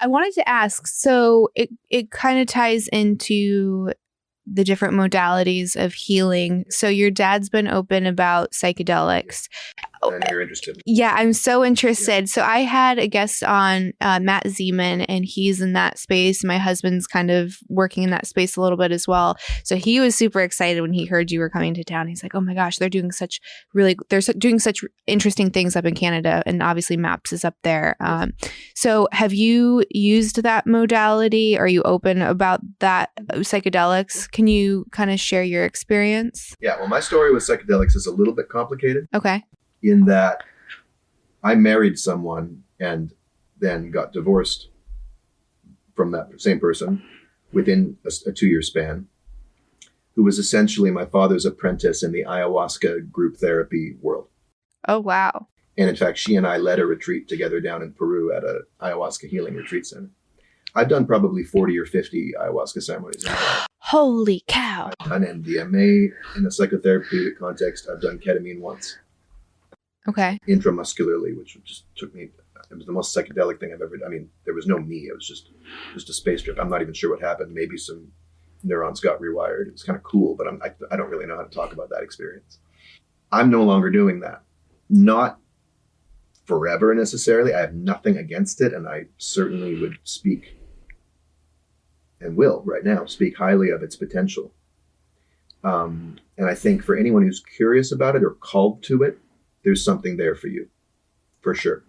I wanted to ask, so it kind of ties into the different modalities of healing. So your dad's been open about psychedelics. And you're interested. Yeah, I'm so interested. Yeah. So I had a guest on, Matt Zeman, and he's in that space. My husband's kind of working in that space a little bit as well. So he was super excited when he heard you were coming to town. He's like, oh my gosh, they're doing such interesting things up in Canada. And obviously MAPS is up there. So have you used that modality? Are you open about that psychedelics? Can you kind of share your experience? Yeah, well, my story with psychedelics is a little bit complicated. Okay. In that I married someone and then got divorced from that same person within a 2-year span, who was essentially my father's apprentice in the ayahuasca group therapy world. Oh, wow. And in fact, she and I led a retreat together down in Peru at a ayahuasca healing retreat center. I've done probably 40 or 50 ayahuasca ceremonies. Holy cow. I've done MDMA in a psychotherapeutic context. I've done ketamine once. Okay. Intramuscularly, which just took me, it was the most psychedelic thing I've ever done. I mean, there was no me. It was just a space trip. I'm not even sure what happened. Maybe some neurons got rewired. It was kind of cool, but I don't really know how to talk about that experience. I'm no longer doing that. Not forever necessarily. I have nothing against it, and I certainly would speak, and will right now, speak highly of its potential. And I think for anyone who's curious about it or called to it, there's something there for you, for sure.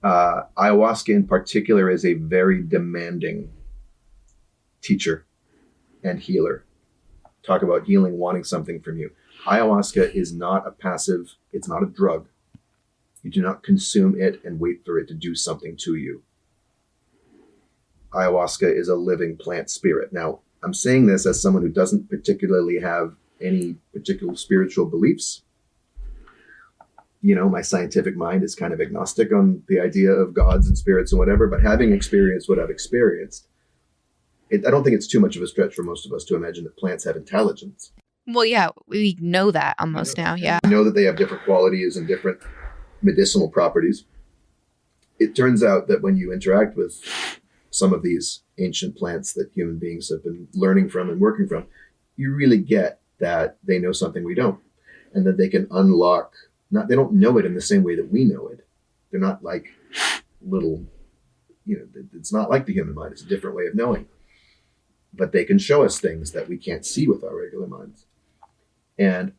Ayahuasca in particular is a very demanding teacher and healer. Talk about healing, wanting something from you. Ayahuasca is not a passive, it's not a drug. You do not consume it and wait for it to do something to you. Ayahuasca is a living plant spirit. Now, I'm saying this as someone who doesn't particularly have any particular spiritual beliefs. You know, my scientific mind is kind of agnostic on the idea of gods and spirits and whatever, but having experienced what I've experienced, I don't think it's too much of a stretch for most of us to imagine that plants have intelligence. Well, yeah, we know that almost now, yeah. We know that they have different qualities and different medicinal properties. It turns out that when you interact with some of these ancient plants that human beings have been learning from and working from, you really get that they know something we don't, and that they can unlock. They don't know it in the same way that we know it. They're not like little, it's not like the human mind. It's a different way of knowing. But they can show us things that we can't see with our regular minds. And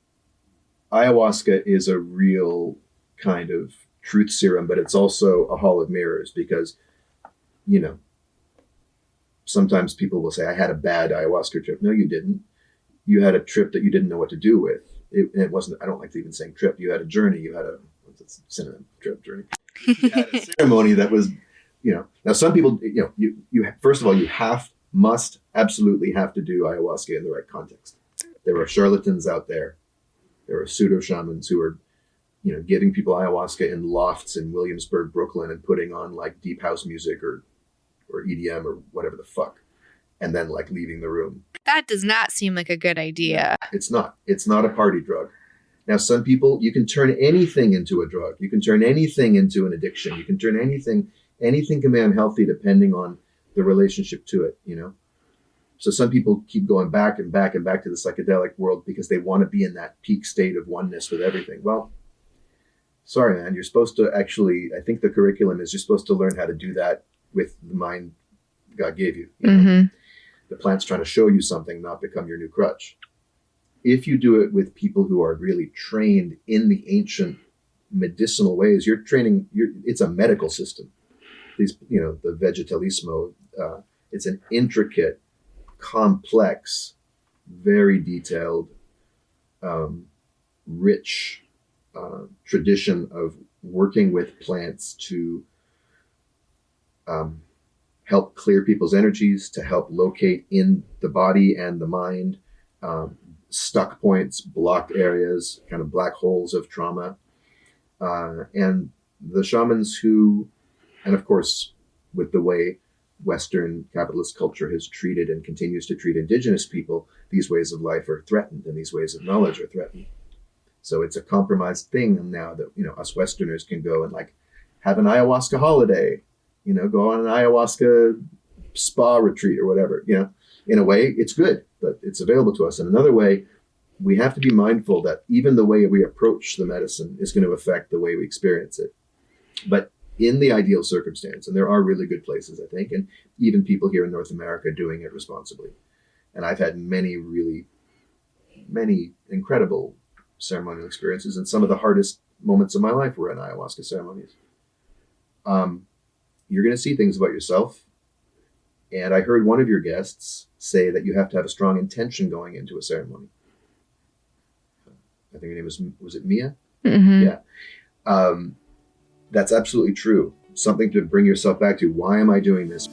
ayahuasca is a real kind of truth serum, but it's also a hall of mirrors because, sometimes people will say, I had a bad ayahuasca trip. No, you didn't. You had a trip that you didn't know what to do with. It wasn't, I don't like to even saying trip. You had a journey. You had what's it, synonym, trip, journey. You had a ceremony that was, now some people, you first of all, you must absolutely have to do ayahuasca in the right context. There are charlatans out there. There are pseudo shamans who are, giving people ayahuasca in lofts in Williamsburg, Brooklyn, and putting on like deep house music or EDM or whatever the fuck, and then like leaving the room. That does not seem like a good idea. It's not a party drug. Now, some people, you can turn anything into a drug. You can turn anything into an addiction. You can turn anything can be unhealthy depending on the relationship to it, So some people keep going back and back and back to the psychedelic world because they want to be in that peak state of oneness with everything. Well, sorry, man, you're supposed to actually, I think the curriculum is you're supposed to learn how to do that with the mind God gave you. Mm-hmm. The plant's trying to show you something, not become your new crutch. If you do it with people who are really trained in the ancient medicinal ways, it's a medical system. These, the vegetalismo, it's an intricate, complex, very detailed, rich tradition of working with plants to help clear people's energies, to help locate in the body and the mind stuck points, blocked areas, kind of black holes of trauma. And the shamans who, and of course, with the way Western capitalist culture has treated and continues to treat indigenous people, these ways of life are threatened and these ways of knowledge are threatened. So it's a compromised thing now that, us Westerners can go and like have an ayahuasca holiday go on an ayahuasca spa retreat or whatever. In a way, it's good, but it's available to us. In another way, we have to be mindful that even the way we approach the medicine is going to affect the way we experience it. But in the ideal circumstance, and there are really good places, I think, and even people here in North America doing it responsibly. And I've had many incredible ceremonial experiences, and some of the hardest moments of my life were in ayahuasca ceremonies. You're going to see things about yourself. And I heard one of your guests say that you have to have a strong intention going into a ceremony. I think her name was it Mia? Mm-hmm. Yeah. That's absolutely true. Something to bring yourself back to. Why am I doing this?